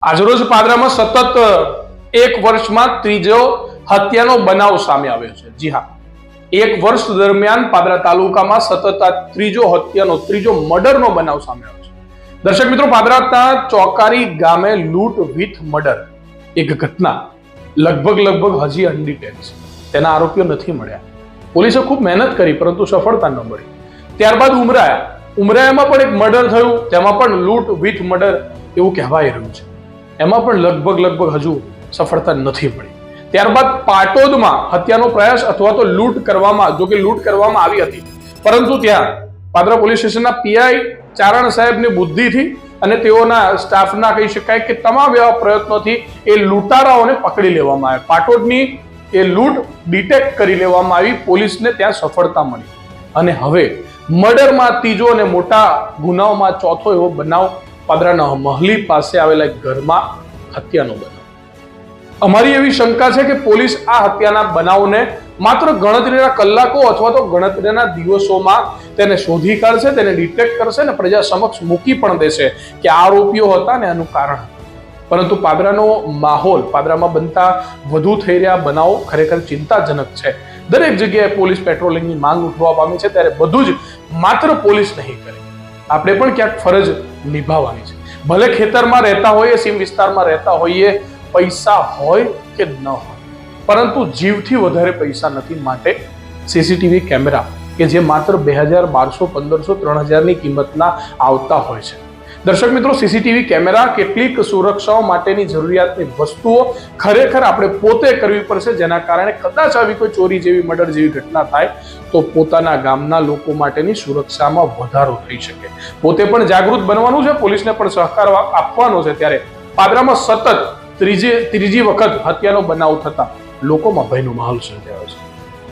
આજરોજ પાદરામાં સતત એક વર્ષમાં ત્રીજો હત્યાનો બનાવ સામે આવ્યો છે। જી હા, એક વર્ષ દરમિયાન પાદરા તાલુકામાં સતત આ ત્રીજો મર્ડરનો બનાવ સામે આવ્યો છે। દર્શક મિત્રો, પાદરાના ચોકારી ગામે લૂંટ વિથ મર્ડર એક ઘટના લગભગ હજી અનડિટેલ છે। તેના આરોપીઓ નથી મળ્યા। પોલીસે ખૂબ મહેનત કરી પરંતુ સફળતા ન મળી। ત્યારબાદ ઉમરાયામાં પણ એક મર્ડર થયું, તેમાં પણ લૂંટ વિથ મર્ડર એવું કહેવાય રહ્યું છે। એમાં પણ લગભગ હજુ સફળતા નથી મળી। ત્યારબાદ પાટોદમાં હત્યાનો પ્રયાસ અથવા તો લૂંટ કરવામાં આવી હતી, પરંતુ ત્યાં પાદરા પોલીસ સ્ટેશનના પીઆઈ ચારણ સાહેબની બુદ્ધિથી અને તેઓના સ્ટાફના કહી શકાય કે તમામ એવા પ્રયત્નોથી એ લૂંટારાઓને પકડી લેવામાં આવ્યા। પાટોદની એ લૂંટ ડિટેક્ટ કરી લેવામાં આવી, પોલીસને ત્યાં સફળતા મળી અને હવે મર્ડરમાં ત્રીજો અને મોટા ગુનાઓમાં ચોથો એવો બનાવ પાદરાના મહલી પાસે આવેલા એક ઘરમાં હત્યાનો બનાવ। અમારી એવી શંકા છે કે પોલીસ આ હત્યાના બનાવને માત્ર ગણતરીના કલાકો અથવા તો ગણતરીના દિવસોમાં તેને શોધી કાઢશે, તેને ડિટેક્ટ કરશે અને પ્રજા સમક્ષ મૂકી પણ દેશે કે આરોપીઓ હતા ને એનું કારણ। પરંતુ પાદરાનો માહોલ, પાદરામાં બનતા વધુ થઈ રહ્યા બનાવો ખરેખર ચિંતાજનક છે। દરેક જગ્યાએ પોલીસ પેટ્રોલિંગની માંગ ઉઠવા પામી છે, ત્યારે બધું જ માત્ર પોલીસ નહીં કરે, આપણે પણ ક્યાંક ફરજ નિભાવવાની છે। ભલે ખેતરમાં રહેતા હોઈએ, સીમ વિસ્તારમાં રહેતા હોઈએ, પૈસા હોય કે ન હોય, પરંતુ જીવથી વધારે પૈસા નથી। માટે સીસીટીવી કેમેરા કે જે માત્ર 2000, 1200, 1500, 3000ની કિંમતના આવતા હોય છે। દર્શક મિત્રો, સીસીટીવી કેમેરા કેટલીક સુરક્ષાઓ માટેની જરૂરિયાતની વસ્તુઓ ખરેખર આપણે પોતે કરવી પડશે, જેના કારણે કદાચ આવી કોઈ ચોરી જેવી, મર્ડર જેવી ઘટના થાય તો પોતાના ગામના લોકો માટેની સુરક્ષામાં વધારો થઈ શકે। પોતે પણ જાગૃત બનવાનું છે, પોલીસને પણ સહકાર આપવાનો છે। ત્યારે પાદરામાં સતત ત્રીજી વખત હત્યાનો બનાવ થતા લોકોમાં ભયનો માહોલ સર્જાયો છે।